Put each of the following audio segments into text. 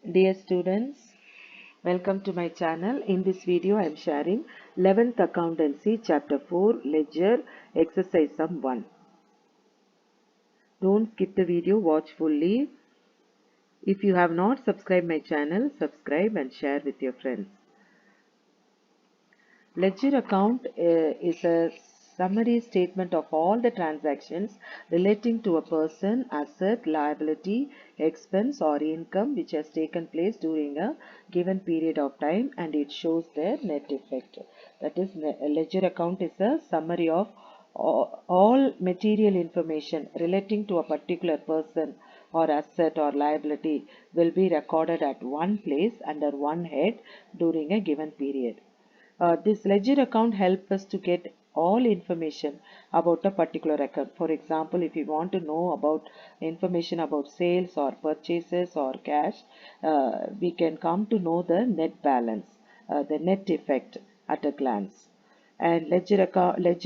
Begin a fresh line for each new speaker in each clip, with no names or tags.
Dear students, welcome to my channel. In this video, I am sharing 11th Accountancy Chapter 4 Ledger Exercise Sum 1. Don't skip the video, watch fully. If you have not subscribed my channel, subscribe and share with your friends. Ledger account is a summary statement of all the transactions relating to a person, asset, liability, expense or income which has taken place during a given period of time, and it shows their net effect. That is, a ledger account is a summary of all material information relating to a particular person or asset or liability will be recorded at one place under one head during a given period. This ledger account helps us to get all information about a particular account. For example, if you want to know about information about sales or purchases or cash, we can come to know the net balance, the net effect at a glance. And ledger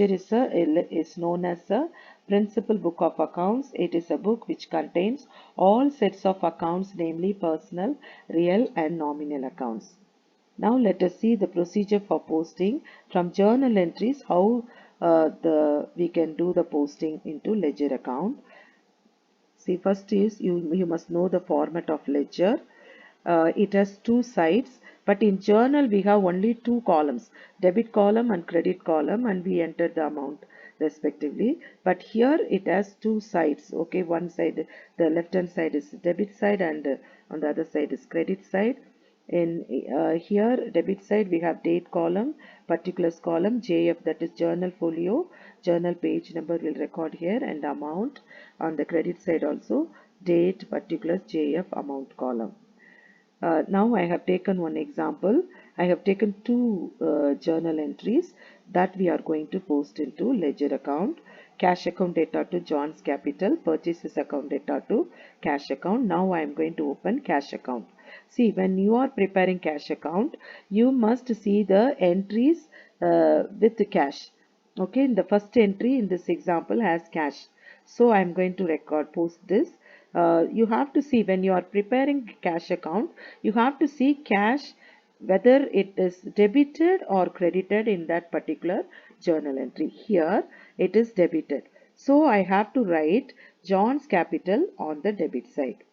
is known as a principal book of accounts. It is a book which contains all sets of accounts, namely personal, real and nominal accounts. Now let us see the procedure for posting from journal entries, how we can do the posting into ledger account. See, first is you must know the format of ledger. It has two sides, but in journal we have only two columns, debit column and credit column, and we enter the amount respectively. But here it has two sides. Okay, one side, the left hand side is debit side, and on the other side is credit side. In here debit side we have date column, particulars column, JF, that is journal folio, journal page number will record here, and amount. On the credit side also date, particulars, JF, amount column. Now I have taken one example. I have taken two journal entries that we are going to post into ledger account. Cash account data to John's Capital, purchases account data to cash account. Now I am going to open cash account. See, when you are preparing cash account, you must see the entries with the cash. Okay, in the first entry in this example has cash. So I am going to post this. You have to see when you are preparing cash account, you have to see cash whether it is debited or credited in that particular journal entry. Here it is debited. So I have to write John's Capital on the debit side.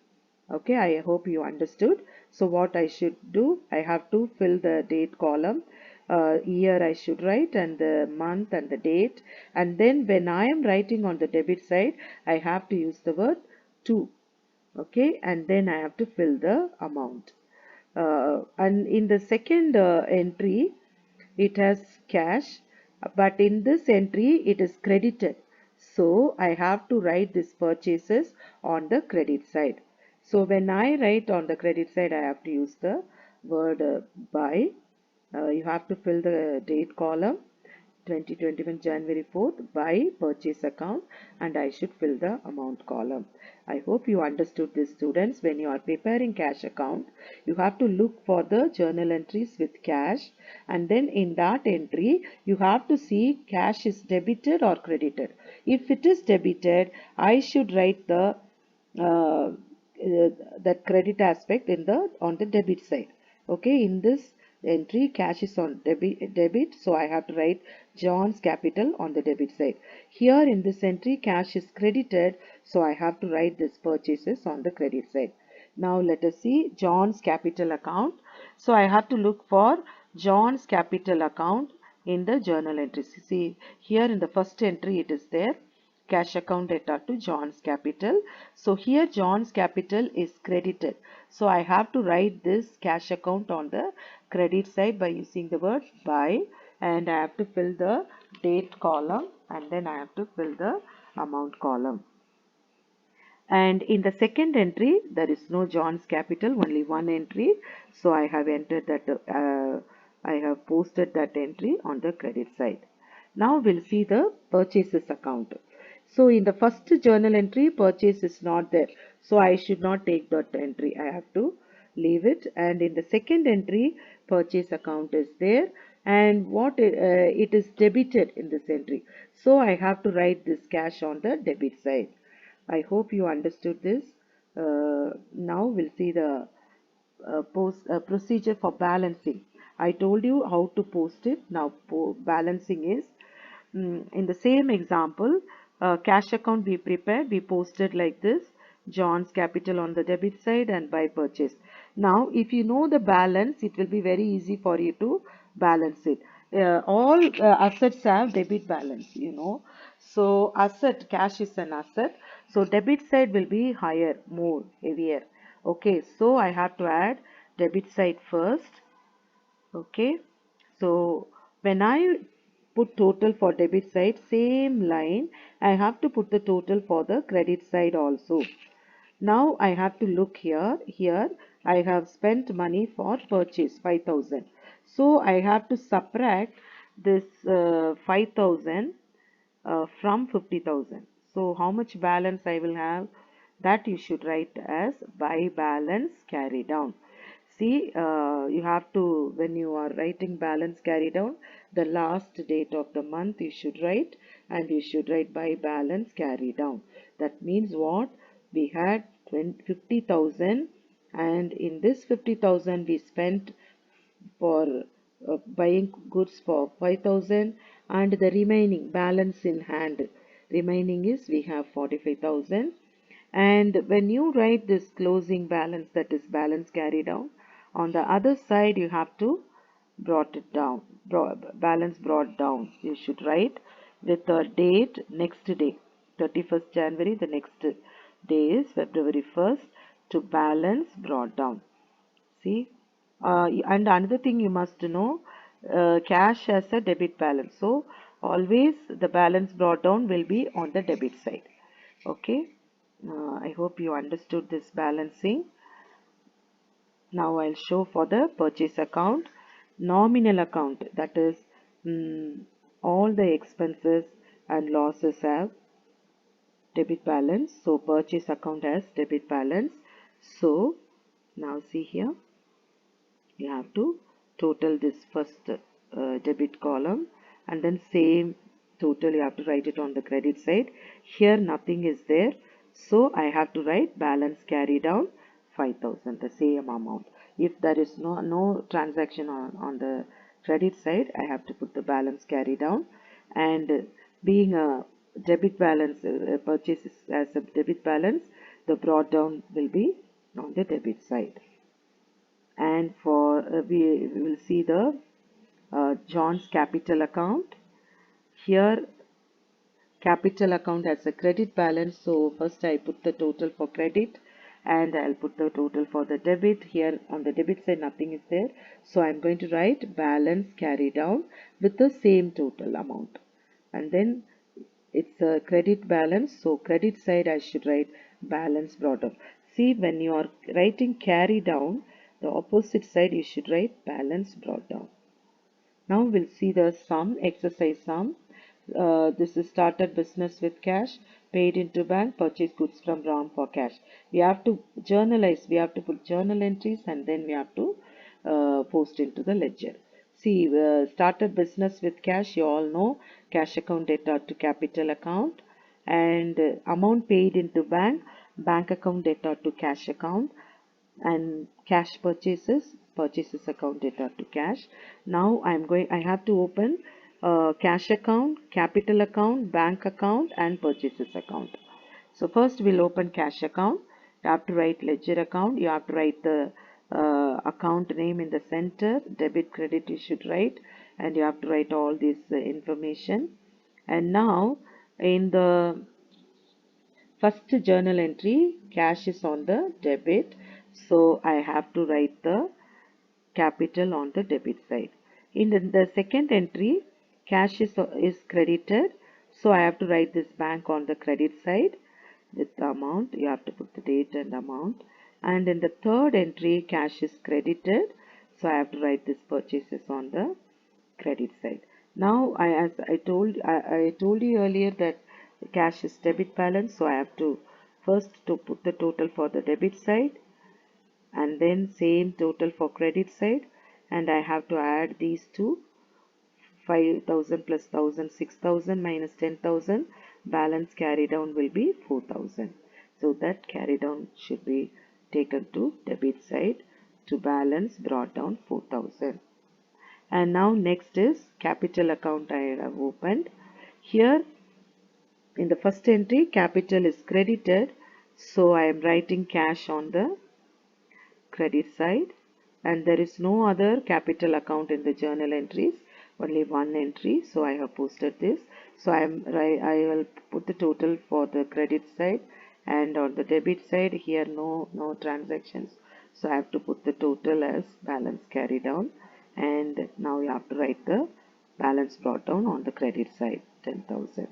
Okay, I hope you understood. So what I should do, I have to fill the date column. Year I should write, and the month and the date, and then when I am writing on the debit side, I have to use the word to. Okay, and then I have to fill the amount. And in the second entry it has cash, but in this entry it is credited, so I have to write this purchases on the credit side. So when I write on the credit side, I have to use the word by. You have to fill the date column, 2021 January 4th, by purchase account, and I should fill the amount column. I hope you understood this, students. When you are preparing cash account, you have to look for the journal entries with cash, and then in that entry you have to see cash is debited or credited. If it is debited, I should write the uh, that credit aspect in the on the debit side. Okay, in this entry cash is on debit, so I have to write John's Capital on the debit side. Here in this entry cash is credited, so I have to write this purchases on the credit side. Now let us see John's Capital account. So I have to look for John's Capital account in the journal entries. See, here in the first entry it is there, cash account data to John's Capital. So here John's Capital is credited. So I have to write this cash account on the credit side by using the word by, and I have to fill the date column, and then I have to fill the amount column. And in the second entry there is no John's Capital, only one entry, so I have entered that I have posted that entry on the credit side. Now we'll see the purchases account. So in the first journal entry purchase is not there, so I should not take that entry, I have to leave it. And in the second entry purchase account is there, and it is debited in this entry, so I have to write this cash on the debit side. I hope you understood this. Now we'll see the procedure for balancing. I told you how to post it. Now balancing is in the same example, cash account we prepared, we posted like this: John's capital on the debit side and by purchase. Now, if you know the balance, it will be very easy for you to balance it. All assets have debit balance, you know. So, asset, cash is an asset. So, debit side will be higher, more, heavier. Okay, so I have to add debit side first. Okay, so when I put total for debit side, same line, I have to put the total for the credit side also. Now I have to look here. Here I have spent money for purchase 5,000. So I have to subtract this 5,000 from 50,000. So how much balance I will have? That you should write as by balance carry down. See, you have to, when you are writing balance carry down, the last date of the month you should write, and you should write by balance carry down. That means what? We had 50,000, and in this 50,000 we spent for buying goods for 5,000, and the remaining balance in hand remaining is we have 45,000. And when you write this closing balance, that is balance carry down, on the other side you have to brought it down, balance brought down. You should write with the date next day, 31st January. The next day is February 1st, to balance brought down. See, and another thing you must know, cash has a debit balance. So always the balance brought down will be on the debit side. Okay. I hope you understood this balancing. Now I'll show for the purchase account. Nominal account, that is all the expenses and losses have debit balance. So purchase account has debit balance. So now see here, you have to total this first debit column, and then same total you have to write it on the credit side. Here nothing is there, so I have to write balance carry down 5,000, the same amount. If there is no transaction on the credit side, I have to put the balance carry down. And being a debit balance, purchases as a debit balance, the brought down will be on the debit side. And for we will see the John's capital account. Here capital account has a credit balance, so first I put the total for credit, and I'll put the total for the debit. Here on the debit side nothing is there, so I'm going to write balance carry down with the same total amount. And then it's a credit balance, so credit side I should write balance brought up. See, when you are writing carry down, the opposite side you should write balance brought down. Now we'll see the sum, exercise sum. This is started business with cash, paid into bank, purchase goods from Ram for cash. We have to journalize, we have to put journal entries, and then we have to post into the ledger. See, started business with cash, you all know, cash account data to capital account, and amount paid into bank, bank account data to cash account, and cash purchases account data to cash. Now I have to open cash account, capital account, bank account, and purchases account. So first we'll open cash account. You have to write ledger account, you have to write the account name in the center, debit credit you should write, and you have to write all this information. And now in the first journal entry, cash is on the debit, so I have to write the capital on the debit side. In the second entry, cash is credited, so I have to write this bank on the credit side with the amount. You have to put the date and amount. And in the third entry, cash is credited, so I have to write this purchases on the credit side. Now, as I told you earlier that cash is debit balance, so I have to first to put the total for the debit side, and then same total for credit side, and I have to add these two, 5,000 plus 1,000, 6,000 minus 10,000, balance carry down will be 4,000. So that carry down should be taken to debit side to balance brought down 4,000. And now next is capital account I have opened. Here in the first entry, capital is credited, so I am writing cash on the credit side, and there is no other capital account in the journal entries, only one entry, so I have posted this. So I will put the total for the credit side, and on the debit side here no transactions, so I have to put the total as balance carried down, and now you have to write the balance brought down on the credit side, 10,000.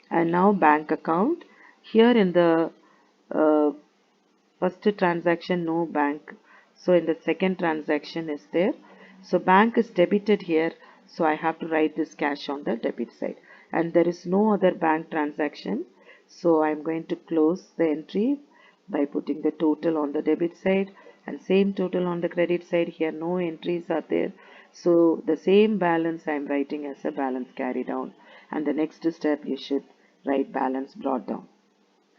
And now bank account. Here in the uh, first transaction no bank, so in the second transaction is there, so bank is debited here, so I have to write this cash on the debit side, and there is no other bank transaction, so I'm going to close the entry by putting the total on the debit side and same total on the credit side. Here no entries are there, so the same balance I'm writing as a balance carried down, and the next step you should write balance brought down.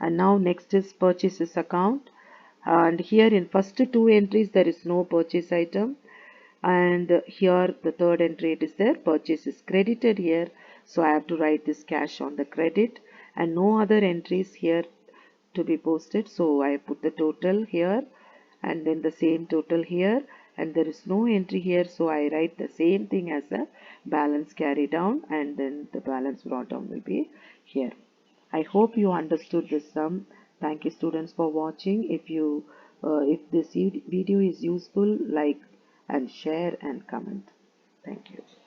And now next is purchases account, and here in first two entries there is no purchase item, and here the third entry it is there, purchase is credited here, so I have to write this cash on the credit, and no other entries here to be posted, so I put the total here and then the same total here, and there is no entry here, so I write the same thing as a balance carried down, and then the balance brought down will be here. I hope you understood this sum. Thank you students for watching. If this video is useful, like and share and comment. Thank you.